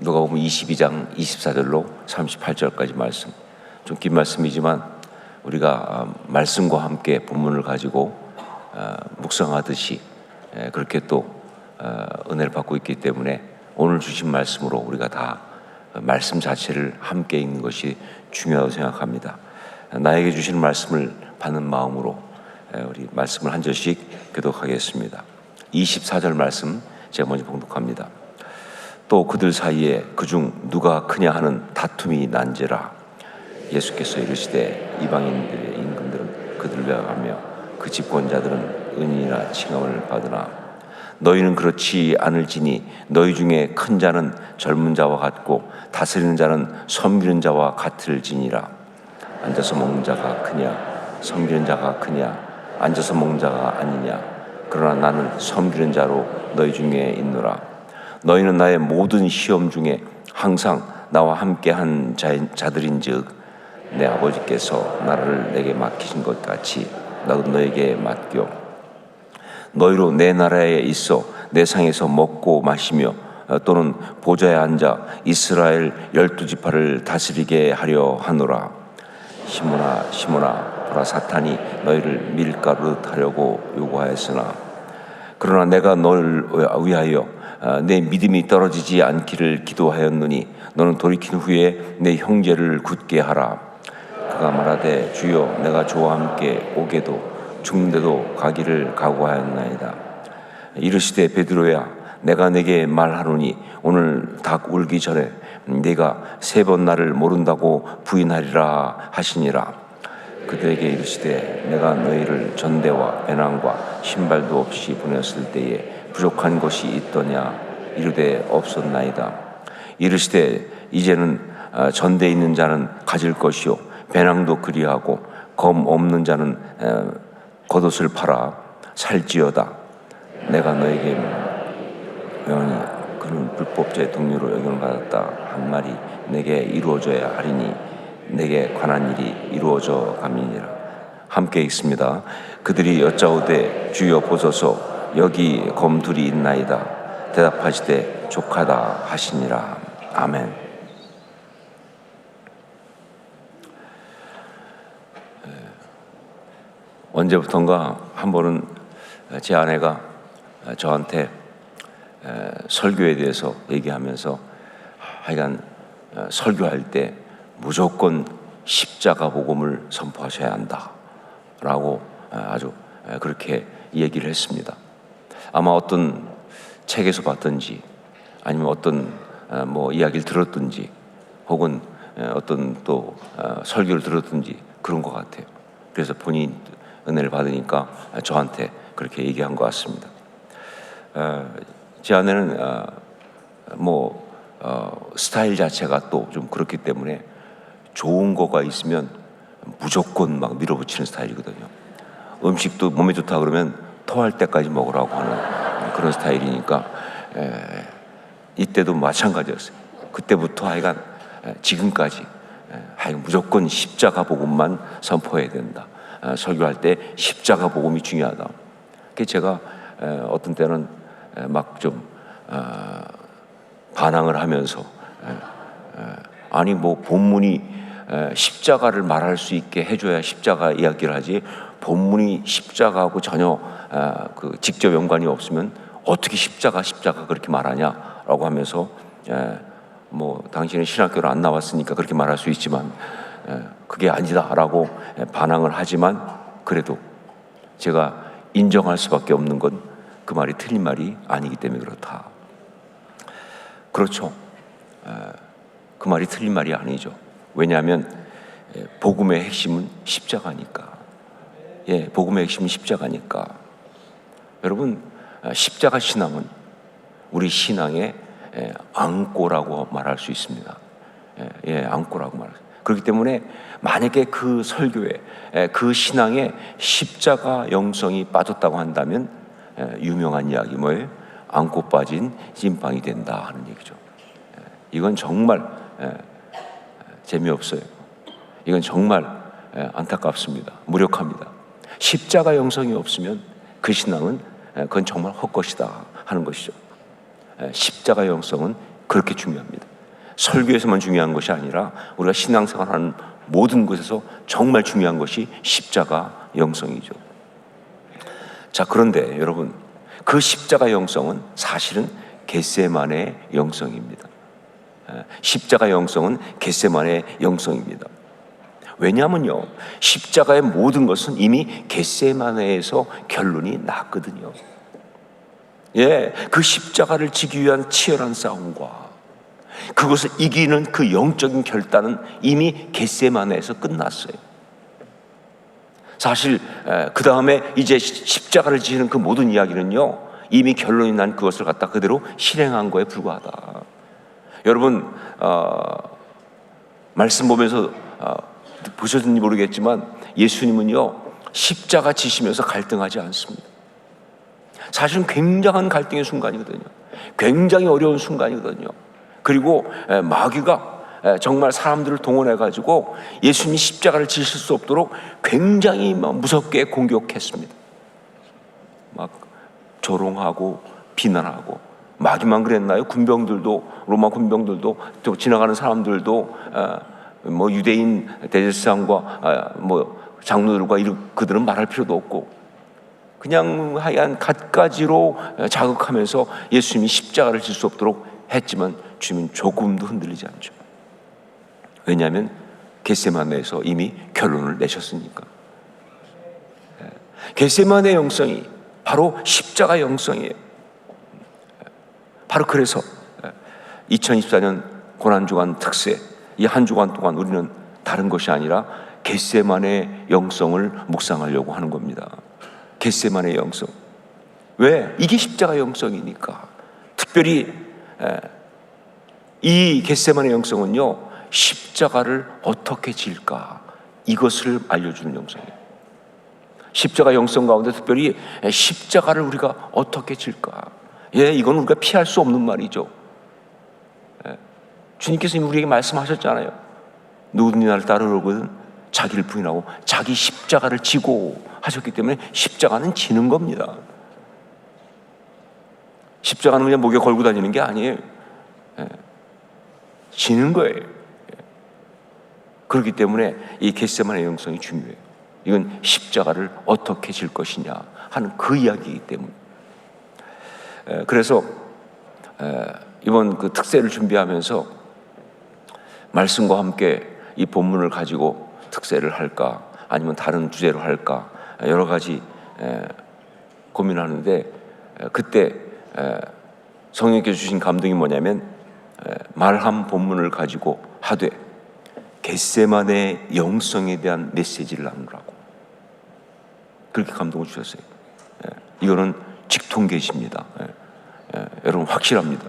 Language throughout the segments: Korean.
누가복음 22장 24절로 38절까지 말씀. 좀 긴 말씀이지만 우리가 말씀과 함께 본문을 가지고 묵상하듯이 그렇게 또 은혜를 받고 있기 때문에 오늘 주신 말씀으로 우리가 다 말씀 자체를 함께 읽는 것이 중요하다고 생각합니다. 나에게 주신 말씀을 받는 마음으로 우리 말씀을 한 절씩 교독하겠습니다. 24절 말씀 제가 먼저 봉독합니다. 또 그들 사이에 그중 누가 크냐 하는 다툼이 난지라. 예수께서 이르시되 이방인들의 임금들은 그들을 배워가며 그 집권자들은 은인이라 칭함을 받으나 너희는 그렇지 않을지니 너희 중에 큰 자는 젊은 자와 같고 다스리는 자는 섬기는 자와 같을지니라. 앉아서 먹는 자가 크냐 섬기는 자가 크냐 앉아서 먹는 자가 아니냐. 그러나 나는 섬기는 자로 너희 중에 있노라. 너희는 나의 모든 시험 중에 항상 나와 함께한 자들인즉 내 아버지께서 나라를 내게 맡기신 것 같이 나도 너에게 맡겨. 너희로 내 나라에 있어 내 상에서 먹고 마시며 또는 보좌에 앉아 이스라엘 12지파를 다스리게 하려 하노라. 시몬아 시몬아 보라 사탄이 너희를 밀가루듯 하려고 요구하였으나 그러나 내가 너를 위하여 내 믿음이 떨어지지 않기를 기도하였느니 너는 돌이킨 후에 내 형제를 굳게 하라. 그가 말하되 주여 내가 주와 함께 오게도 죽는데도 가기를 각오하였나이다. 이르시되 베드로야 내가 내게 말하노니 오늘 닭 울기 전에 네가 3번 나를 모른다고 부인하리라 하시니라. 그들에게 이르시되 내가 너희를 전대와 배낭과 신발도 없이 보냈을 때에 부족한 것이 있더냐. 이르되 없었나이다. 이르시되 이제는 전대 있는 자는 가질 것이요 배낭도 그리하고 검 없는 자는 겉옷을 팔아 살지어다. 내가 너에게 명하니 그는 불법자의 동료로 여김을 받았다 한 말이 내게 이루어져야 하리니 내게 관한 일이 이루어져 가미니라. 함께 읽습니다. 그들이 여짜오되 주여 보소서 여기 검 둘이 있나이다. 대답하시되 족하다 하시니라. 아멘. 언제부턴가 한 번은 제 아내가 저한테 설교에 대해서 얘기하면서 하여간 설교할 때 무조건 십자가 복음을 선포하셔야 한다 라고 아주 그렇게 얘기를 했습니다. 아마 어떤 책에서 봤든지 아니면 어떤 이야기를 들었든지 혹은 어떤 또 설교를 들었든지 그런 것 같아요. 그래서 본인 은혜를 받으니까 저한테 그렇게 얘기한 것 같습니다. 제 아내는 스타일 자체가 또 좀 그렇기 때문에 좋은 거가 있으면 무조건 막 밀어붙이는 스타일이거든요. 음식도 몸에 좋다 그러면 토할 때까지 먹으라고 하는 그런 스타일이니까 이때도 마찬가지였어요. 그때부터 하여간 지금까지 하여간 무조건 십자가 복음만 선포해야 된다. 설교할 때 십자가 복음이 중요하다. 그래서 제가 어떤 때는 막 좀 반항을 하면서 아니 본문이 십자가를 말할 수 있게 해줘야 십자가 이야기를 하지 본문이 십자가하고 전혀 직접 연관이 없으면 어떻게 십자가 그렇게 말하냐라고 하면서 당신은 신학교를 안 나왔으니까 그렇게 말할 수 있지만 그게 아니다라고 반항을 하지만 그래도 제가 인정할 수밖에 없는 건 그 말이 틀린 말이 아니기 때문에 그렇다. 그렇죠. 그 말이 틀린 말이 아니죠. 왜냐하면 복음의 핵심은 십자가니까. 복음의 핵심은 십자가니까. 여러분, 십자가 신앙은 우리 신앙의 앙꼬라고 말할 수 있습니다. 앙꼬라고 말할 수 있습니다. 그렇기 때문에 만약에 그 설교에 그 신앙에 십자가 영성이 빠졌다고 한다면 유명한 이야기 뭐예요? 안고 빠진 찐빵이 된다 하는 얘기죠. 이건 정말 재미없어요. 이건 정말 안타깝습니다. 무력합니다. 십자가 영성이 없으면 그 신앙은 그건 정말 헛것이다 하는 것이죠. 십자가 영성은 그렇게 중요합니다. 설교에서만 중요한 것이 아니라 우리가 신앙생활하는 모든 곳에서 정말 중요한 것이 십자가 영성이죠. 자, 그런데 여러분, 그 십자가 영성은 사실은 겟세마네의 영성입니다. 십자가 영성은 겟세마네의 영성입니다. 왜냐하면요, 십자가의 모든 것은 이미 겟세마네에서 결론이 났거든요. 그 십자가를 지기 위한 치열한 싸움과 그것을 이기는 그 영적인 결단은 이미 겟세마네에서 끝났어요. 사실 그 다음에 이제 십자가를 지는 그 모든 이야기는요, 이미 결론이 난 그것을 갖다 그대로 실행한 거에 불과하다. 여러분, 말씀 보면서 보셨는지 모르겠지만 예수님은요, 십자가 지시면서 갈등하지 않습니다. 사실은 굉장한 갈등의 순간이거든요. 굉장히 어려운 순간이거든요. 그리고 마귀가 정말 사람들을 동원해가지고 예수님이 십자가를 지실 수 없도록 굉장히 무섭게 공격했습니다. 막 조롱하고 비난하고. 마귀만 그랬나요? 군병들도, 로마 군병들도, 또 지나가는 사람들도, 뭐 유대인 대제사장과 뭐 장로들과 그들은 말할 필요도 없고 그냥 하여간 갖가지로 자극하면서 예수님이 십자가를 질 수 없도록 했지만 주님은 조금도 흔들리지 않죠. 왜냐하면 겟세마네에서 이미 결론을 내셨으니까. 겟세마네의 영성이 바로 십자가 영성이에요. 바로 그래서 2024년 고난주간 특세, 이 한 주간 동안 우리는 다른 것이 아니라 겟세마네의 영성을 묵상하려고 하는 겁니다. 겟세마네의 영성. 왜? 이게 십자가 영성이니까. 특별히 이 겟세마네의 영성은요, 십자가를 어떻게 질까, 이것을 알려주는 영성이에요. 십자가 영성 가운데 특별히 십자가를 우리가 어떻게 질까, 이건 우리가 피할 수 없는 말이죠. 주님께서 우리에게 말씀하셨잖아요. 누구든지 나를 따르려거든 자기를 부인하고 자기 십자가를 지고 하셨기 때문에 십자가는 지는 겁니다. 십자가는 그냥 목에 걸고 다니는 게 아니에요. 지는 거예요. 그렇기 때문에 이 겟세마네의 영성이 중요해요. 이건 십자가를 어떻게 질 것이냐 하는 그 이야기이기 때문에. 그래서 이번 그 특세를 준비하면서 말씀과 함께 이 본문을 가지고 특세를 할까 아니면 다른 주제로 할까 여러 가지 고민하는데, 그때 성령께서 주신 감동이 뭐냐면 말한 본문을 가지고 하되 겟세마네의 영성에 대한 메시지를 나누라고 그렇게 감동을 주셨어요. 이거는 직통계시입니다. 여러분 확실합니다.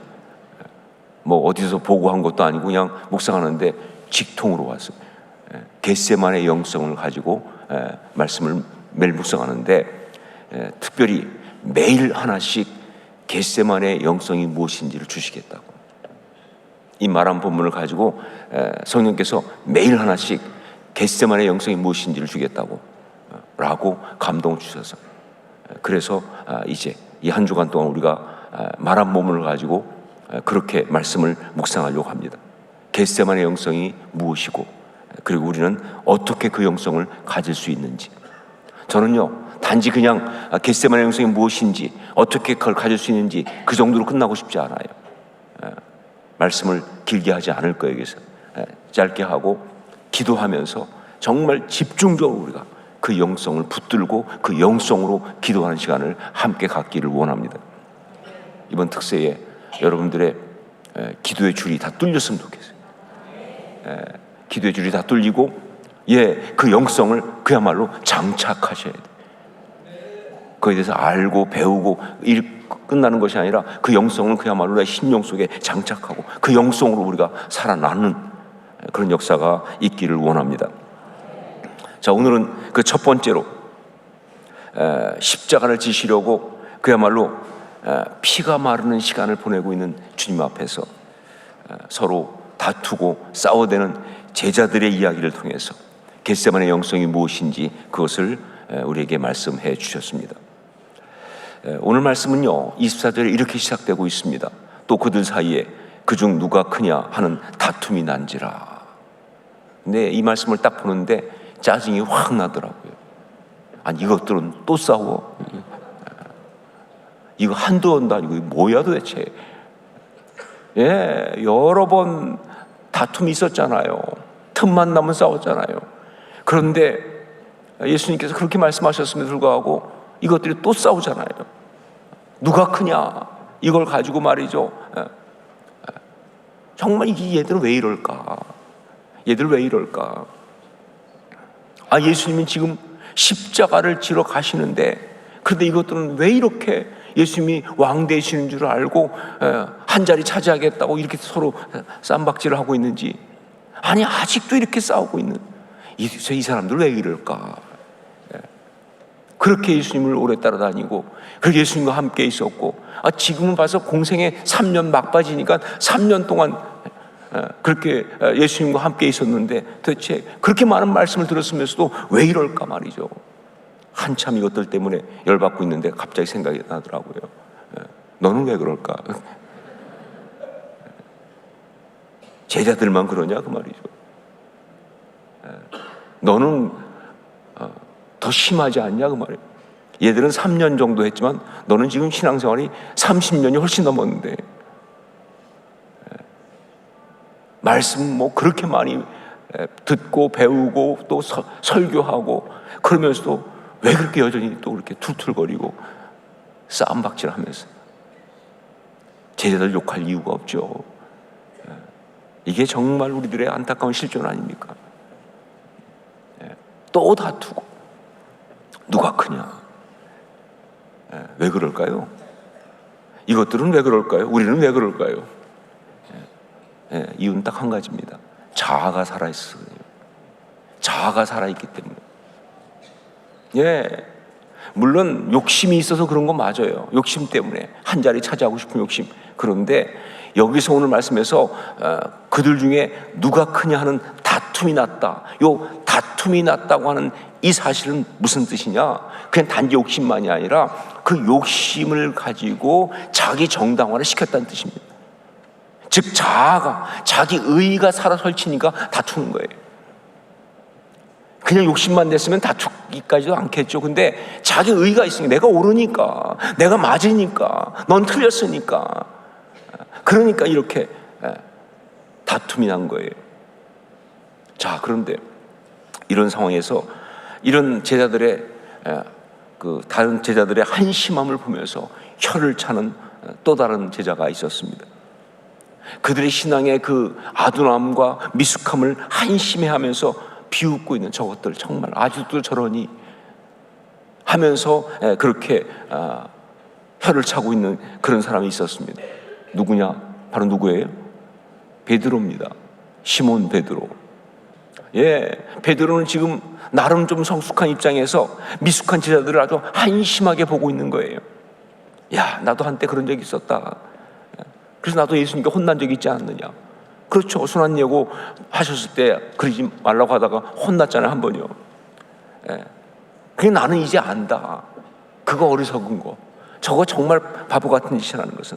뭐 어디서 보고한 것도 아니고 그냥 묵상하는데 직통으로 왔어요. 겟세마네의 영성을 가지고 말씀을 매일 묵상하는데, 특별히 매일 하나씩 겟세마네의 영성이 무엇인지를 주시겠다고. 이 말한 본문을 가지고 성령께서 매일 하나씩 겟세마네의 영성이 무엇인지를 주겠다고 라고 감동을 주셔서, 그래서 이제 이 한 주간 동안 우리가 말한 본문을 가지고 그렇게 말씀을 묵상하려고 합니다. 겟세마네의 영성이 무엇이고, 그리고 우리는 어떻게 그 영성을 가질 수 있는지. 저는요, 단지 그냥 겟세마네의 영성이 무엇인지, 어떻게 그걸 가질 수 있는지 그 정도로 끝나고 싶지 않아요. 말씀을 길게 하지 않을 거예요. 그래서 짧게 하고 기도하면서 정말 집중적으로 우리가 그 영성을 붙들고 그 영성으로 기도하는 시간을 함께 갖기를 원합니다. 이번 특세에 여러분들의 기도의 줄이 다 뚫렸으면 좋겠어요. 기도의 줄이 다 뚫리고 그 영성을 그야말로 장착하셔야 돼요. 그에 대해서 알고 배우고 일 끝나는 것이 아니라 그 영성을 그야말로 내 심령 속에 장착하고 그 영성으로 우리가 살아나는 그런 역사가 있기를 원합니다. 자, 오늘은 그 첫 번째로 십자가를 지시려고 그야말로 피가 마르는 시간을 보내고 있는 주님 앞에서 서로 다투고 싸워대는 제자들의 이야기를 통해서 겟세마네의 영성이 무엇인지 그것을 우리에게 말씀해 주셨습니다. 오늘 말씀은요 24절에 이렇게 시작되고 있습니다. 또 그들 사이에 그중 누가 크냐 하는 다툼이 난지라. 근데 이 말씀을 딱 보는데 짜증이 확 나더라고요. 아니 이것들은 또 싸워? 이거 한두 번도 아니고 이거 뭐야 도대체. 예, 여러 번 다툼이 있었잖아요. 틈만 나면 싸웠잖아요. 그런데 예수님께서 그렇게 말씀하셨음에도 불구하고 이것들이 또 싸우잖아요. 누가 크냐 이걸 가지고 말이죠. 정말 얘들은 왜 이럴까? 얘들 왜 이럴까? 예수님은 지금 십자가를 지러 가시는데, 그런데 이것들은 왜 이렇게 예수님이 왕 되시는 줄 알고 한 자리 차지하겠다고 이렇게 서로 쌈박질을 하고 있는지, 아니 아직도 이렇게 싸우고 있는 이 사람들 왜 이럴까? 그렇게 예수님을 오래 따라다니고 그렇게 예수님과 함께 있었고, 지금은 봐서 공생에 3년 막바지니까 3년 동안 그렇게 예수님과 함께 있었는데 도대체 그렇게 많은 말씀을 들었으면서도 왜 이럴까 말이죠. 한참 이것들 때문에 열받고 있는데 갑자기 생각이 나더라고요. 너는 왜 그럴까? 제자들만 그러냐 그 말이죠. 너는 더 심하지 않냐 그 말이에요. 얘들은 3년 정도 했지만 너는 지금 신앙생활이 30년이 훨씬 넘었는데 말씀 뭐 그렇게 많이 듣고 배우고 또 설교하고 그러면서도 왜 그렇게 여전히 또 그렇게 툴툴거리고 싸움박질하면서 제자들 욕할 이유가 없죠. 이게 정말 우리들의 안타까운 실존 아닙니까? 또 다투고 누가 크냐? 왜 그럴까요? 이것들은 왜 그럴까요? 우리는 왜 그럴까요? 이유는 딱 한 가지입니다. 자아가 살아있어요. 자아가 살아있기 때문에. 물론 욕심이 있어서 그런 건 맞아요. 욕심 때문에 한 자리 차지하고 싶은 욕심. 그런데 여기서 오늘 말씀에서 그들 중에 누가 크냐 하는 다툼이 났다. 요 다툼이 났다고 하는 이 사실은 무슨 뜻이냐? 그냥 단지 욕심만이 아니라 그 욕심을 가지고 자기 정당화를 시켰다는 뜻입니다. 즉 자아가, 자기 의의가 살아 설치니까 다투는 거예요. 그냥 욕심만 냈으면 다투기까지도 않겠죠. 근데 자기 의의가 있으니까, 내가 옳으니까, 내가 맞으니까, 넌 틀렸으니까, 그러니까 이렇게 다툼이 난 거예요. 자, 그런데 이런 상황에서 이런 제자들의 다른 제자들의 한심함을 보면서 혀를 차는 또 다른 제자가 있었습니다. 그들의 신앙의 그 아둔함과 미숙함을 한심해하면서 비웃고 있는 저것들, 정말 아직도 저러니 하면서 그렇게 혀를 차고 있는 그런 사람이 있었습니다. 누구냐? 바로 누구예요? 베드로입니다. 시몬 베드로. 베드로는 지금 나름 좀 성숙한 입장에서 미숙한 제자들을 아주 한심하게 보고 있는 거예요. 야, 나도 한때 그런 적이 있었다. 그래서 나도 예수님께 혼난 적이 있지 않느냐. 그렇죠. 순환 예고 하셨을 때 그러지 말라고 하다가 혼났잖아요, 한 번요. 그게 나는 이제 안다. 그거 어리석은 거. 저거 정말 바보 같은 짓이라는 것은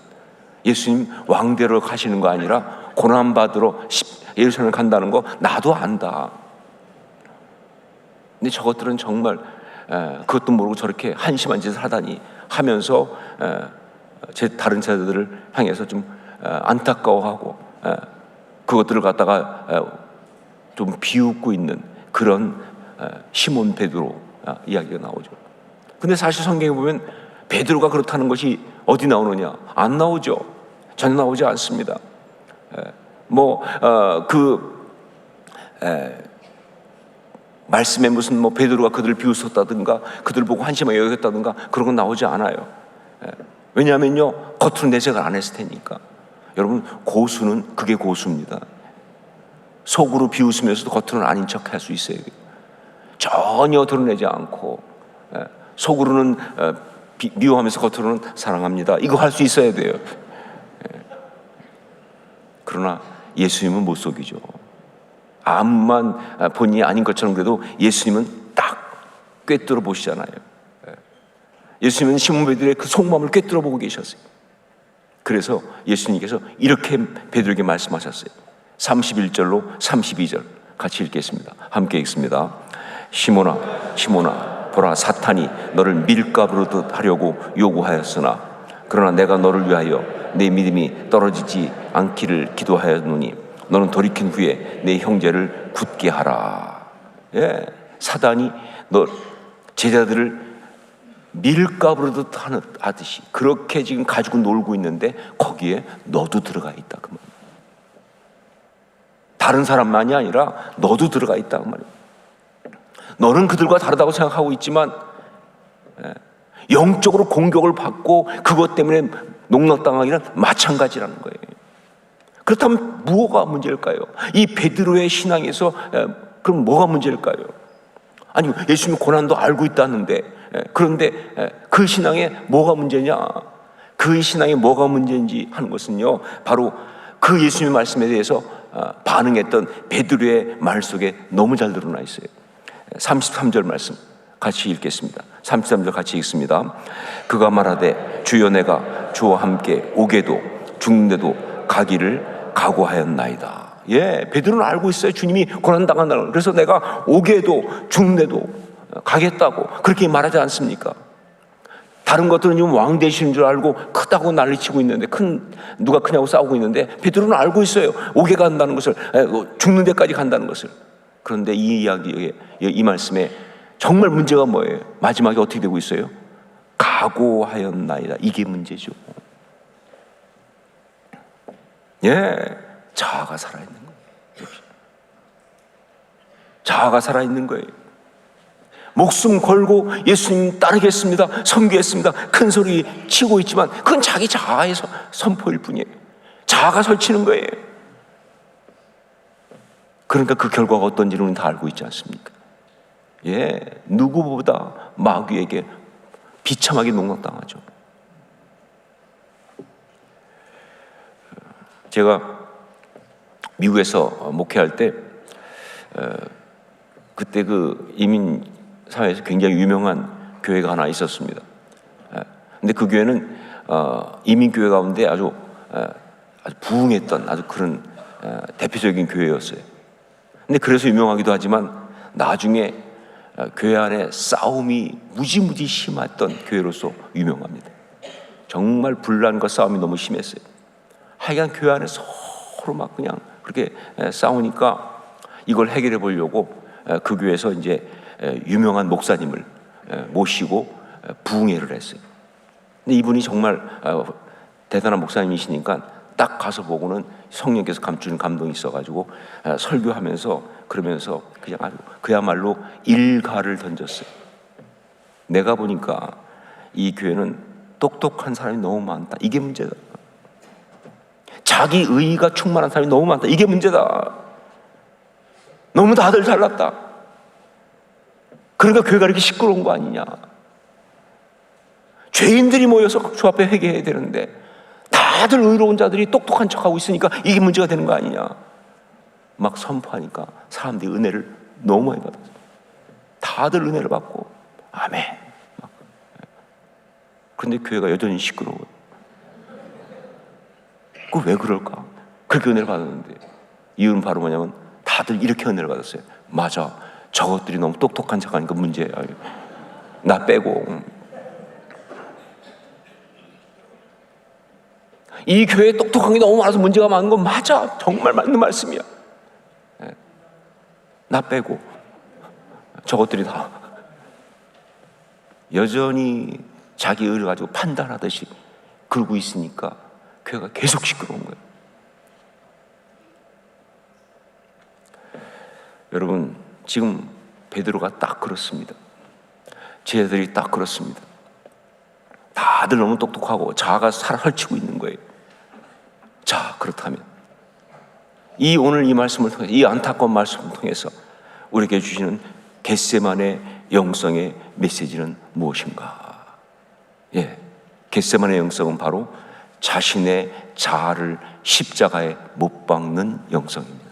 예수님 왕대로 가시는 거 아니라 고난받으러 예루살렘 간다는 거 나도 안다. 근데 저것들은 정말 그것도 모르고 저렇게 한심한 짓을 하다니 하면서 제 다른 제자들을 향해서 좀 안타까워하고 그것들을 갖다가 좀 비웃고 있는 그런 시몬 베드로 이야기가 나오죠. 근데 사실 성경에 보면 베드로가 그렇다는 것이 어디 나오느냐? 안 나오죠. 전혀 나오지 않습니다. 말씀에 무슨 베드로가 그들을 비웃었다든가 그들을 보고 한심하게 여겼다든가 그런 건 나오지 않아요. 왜냐하면요, 겉으로 내색을 안 했을 테니까. 여러분, 고수는 그게 고수입니다. 속으로 비웃으면서도 겉으로는 아닌 척 할 수 있어야 돼요. 전혀 드러내지 않고 속으로는 미워하면서 겉으로는 사랑합니다. 이거 할 수 있어야 돼요. 그러나 예수님은 못 속이죠. 아무만 본인이 아닌 것처럼 그래도 예수님은 딱 꿰뚫어 보시잖아요. 예수님은 시몬 베드로의 그 속마음을 꿰뚫어 보고 계셨어요. 그래서 예수님께서 이렇게 베드로에게 말씀하셨어요. 31절로 32절 같이 읽겠습니다. 함께 읽습니다. 시몬아 시몬아, 보라, 사탄이 너를 밀가부르듯 하려고 요구하였으나 그러나 내가 너를 위하여 내 믿음이 떨어지지 않기를 기도하였노니 너는 돌이킨 후에 내 형제를 굳게 하라. 예, 사단이 너 제자들을 밀가부르듯 하듯이 그렇게 지금 가지고 놀고 있는데 거기에 너도 들어가 있다 그 말. 다른 사람만이 아니라 너도 들어가 있다 그 말이야. 너는 그들과 다르다고 생각하고 있지만 영적으로 공격을 받고 그것 때문에 농락당하기는 마찬가지라는 거예요. 그렇다면 뭐가 문제일까요? 이 베드로의 신앙에서 그럼 뭐가 문제일까요? 아니, 예수님 고난도 알고 있다는데 그런데 그 신앙에 뭐가 문제냐? 그 신앙에 뭐가 문제인지 하는 것은요, 바로 그 예수님의 말씀에 대해서 반응했던 베드로의 말 속에 너무 잘 드러나 있어요. 33절 말씀 같이 읽겠습니다. 33절 같이 읽습니다. 그가 말하되 주여 내가 주와 함께 오게도 죽는데도 가기를 각오하였나이다. 예, 베드로는 알고 있어요. 주님이 고난당한다는 걸. 그래서 내가 오게도 죽는데도 가겠다고 그렇게 말하지 않습니까? 다른 것들은 지금 왕 되시는 줄 알고 크다고 난리치고 있는데 누가 크냐고 싸우고 있는데 베드로는 알고 있어요. 오게 간다는 것을, 죽는 데까지 간다는 것을. 그런데 이 이야기에, 이 말씀에 정말 문제가 뭐예요? 마지막에 어떻게 되고 있어요? 각오하였나이다. 이게 문제죠. 예, 자아가 살아있는 거예요. 자아가 살아있는 거예요. 목숨 걸고 예수님 따르겠습니다, 섬기겠습니다 큰 소리 치고 있지만 그건 자기 자아의 선포일 뿐이에요. 자아가 설치는 거예요. 그러니까 그 결과가 어떤지는 다 알고 있지 않습니까? 예, 누구보다 마귀에게 비참하게 농락당하죠. 제가 미국에서 목회할 때 그때 그 이민 사회에서 굉장히 유명한 교회가 하나 있었습니다. 근데 그 교회는 이민 교회 가운데 아주 부흥했던 아주 그런 대표적인 교회였어요. 근데 그래서 유명하기도 하지만 나중에 교회 안에 싸움이 무지무지 심했던 교회로서 유명합니다. 정말 분란과 싸움이 너무 심했어요. 하여간 교회 안에 서로 막 그냥 그렇게 싸우니까 이걸 해결해 보려고 그 교회에서 이제 유명한 목사님을 모시고 부흥회를 했어요. 근데 이분이 정말 대단한 목사님이시니까 딱 가서 보고는 성령께서 감추는 감동이 있어가지고 설교하면서 그러면서 그냥 아주 그야말로 일가를 던졌어요. 내가 보니까 이 교회는 똑똑한 사람이 너무 많다. 이게 문제다. 자기 의의가 충만한 사람이 너무 많다. 이게 문제다. 너무 다들 잘났다. 그러니까 교회가 이렇게 시끄러운 거 아니냐. 죄인들이 모여서 주 앞에 회개해야 되는데 다들 의로운 자들이 똑똑한 척하고 있으니까 이게 문제가 되는 거 아니냐. 막 선포하니까 사람들이 은혜를 너무 많이 받았어요. 다들 은혜를 받고 아멘. 그런데 교회가 여전히 시끄러워요. 그 왜 그럴까? 그렇게 은혜를 받았는데 이유는 바로 뭐냐면 다들 이렇게 은혜를 받았어요. 맞아, 저것들이 너무 똑똑한 척하니까 문제야. 나 빼고. 이 교회에 똑똑한 게 너무 많아서 문제가 많은 건 맞아. 정말 맞는 말씀이야. 나 빼고 저것들이 다 여전히 자기 의를 가지고 판단하듯이 그러고 있으니까 교회가 계속 시끄러운 거예요. 여러분, 지금 베드로가 딱 그렇습니다. 제자들이 딱 그렇습니다. 다들 너무 똑똑하고 자아가 설치고 있는 거예요. 자, 그렇다면 오늘 이 말씀을 통해서, 이 안타까운 말씀을 통해서 우리에게 주시는 겟세마네 영성의 메시지는 무엇인가? 예, 겟세마네 영성은 바로 자신의 자아를 십자가에 못 박는 영성입니다.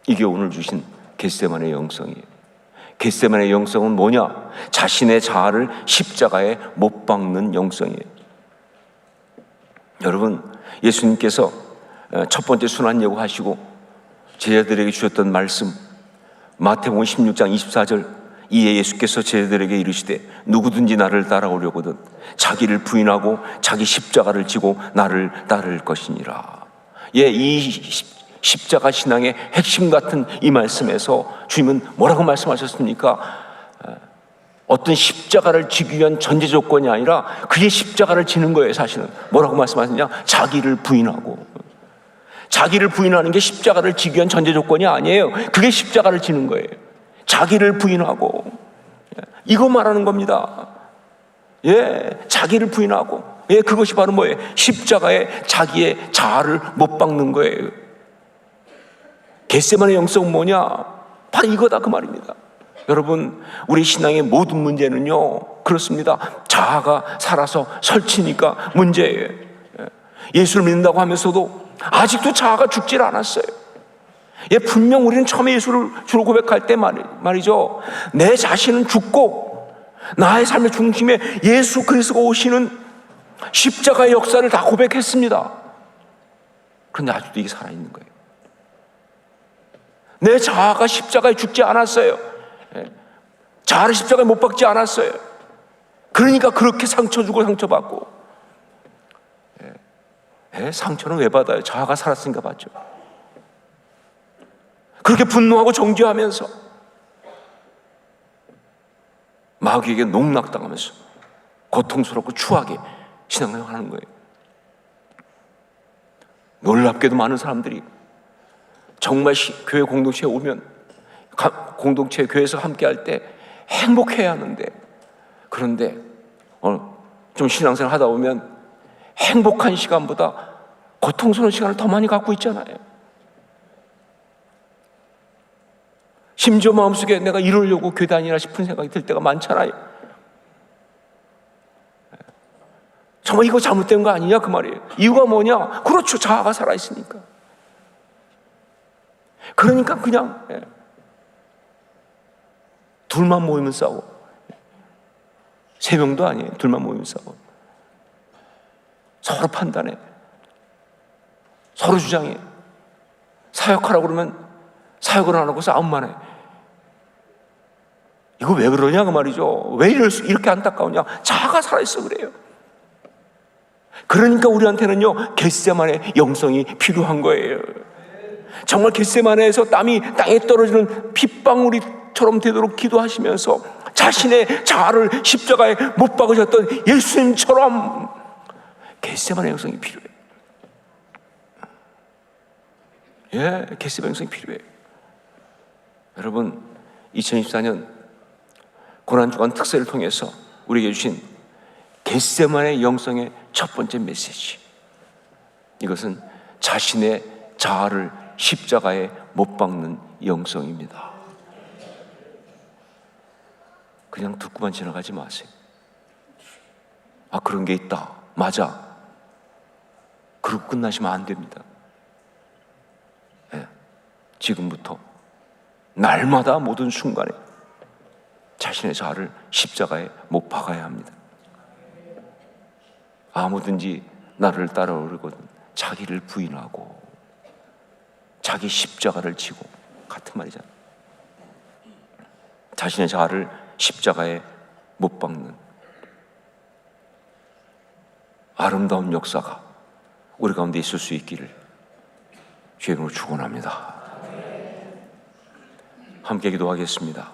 이게 오늘 주신 겟세마네 영성이에요. 겟세마네 영성은 뭐냐? 자신의 자아를 십자가에 못 박는 영성이에요. 여러분, 예수님께서 첫 번째 순환 예고하시고 제자들에게 주셨던 말씀, 마태복음 16장 24절, 이에 예수께서 제자들에게 이르시되 누구든지 나를 따라오려거든 자기를 부인하고 자기 십자가를 지고 나를 따를 것이니라. 이 십자가 신앙의 핵심 같은 이 말씀에서 주님은 뭐라고 말씀하셨습니까? 어떤 십자가를 지기 위한 전제 조건이 아니라 그게 십자가를 지는 거예요. 사실은 뭐라고 말씀하셨냐? 자기를 부인하고. 자기를 부인하는 게 십자가를 지기 위한 전제 조건이 아니에요. 그게 십자가를 지는 거예요. 자기를 부인하고. 이거 말하는 겁니다. 자기를 부인하고. 그것이 바로 뭐예요? 십자가에 자기의 자아를 못 박는 거예요. 겟세마네 영성은 뭐냐? 바로 이거다, 그 말입니다. 여러분, 우리 신앙의 모든 문제는요, 그렇습니다. 자아가 살아서 설치니까 문제예요. 예수를 믿는다고 하면서도 아직도 자아가 죽질 않았어요. 분명 우리는 처음에 예수를 주로 고백할 때 말이죠, 내 자신은 죽고 나의 삶의 중심에 예수 그리스도가 오시는 십자가의 역사를 다 고백했습니다. 그런데 아직도 이게 살아있는 거예요. 내 자아가 십자가에 죽지 않았어요. 자아를 십자가에 못 박지 않았어요. 그러니까 그렇게 상처 주고 상처받고. 상처는 왜 받아요? 자아가 살았으니까 받죠. 그렇게 분노하고 정죄하면서 마귀에게 농락당하면서 고통스럽고 추하게 신앙생활 하는 거예요. 놀랍게도 많은 사람들이 정말 교회 공동체에 오면, 공동체 교회에서 함께 할 때 행복해야 하는데, 그런데 좀 신앙생활 하다 보면 행복한 시간보다 고통스러운 시간을 더 많이 갖고 있잖아요. 심지어 마음속에 내가 이러려고 교회 다니나 싶은 생각이 들 때가 많잖아요. 정말 이거 잘못된 거 아니냐, 그 말이에요. 이유가 뭐냐? 그렇죠, 자아가 살아있으니까. 그러니까 그냥 둘만 모이면 싸워. 3명도 아니에요. 둘만 모이면 싸워. 서로 판단해, 서로 주장해. 사역하라고 그러면 사역을 안 하고 싸움만 해. 이거 왜 그러냐, 그 말이죠. 왜 이렇게 안타까우냐? 자아가 살아있어 그래요. 그러니까 우리한테는요, 겟세마네 영성이 필요한 거예요. 정말 겟세마네에서 땀이 땅에 떨어지는 핏방울이처럼 되도록 기도하시면서 자신의 자아를 십자가에 못 박으셨던 예수님처럼 겟세마네 영성이 필요해요. 겟세마네 영성이 필요해요. 여러분, 2024년 고난주간 특세를 통해서 우리에게 주신 겟세마네 영성의 첫 번째 메시지, 이것은 자신의 자아를 십자가에 못 박는 영성입니다. 그냥 듣고만 지나가지 마세요. 아, 그런 게 있다, 맞아, 그러고 끝나시면 안 됩니다. 지금부터 날마다 모든 순간에 자신의 자아를 십자가에 못 박아야 합니다. 아무든지 나를 따라오려거든 자기를 부인하고 자기 십자가를 지고, 같은 말이잖아요. 자신의 자아를 십자가에 못 박는 아름다운 역사가 우리 가운데 있을 수 있기를 주의 이름으로 축원합니다. 함께 기도하겠습니다.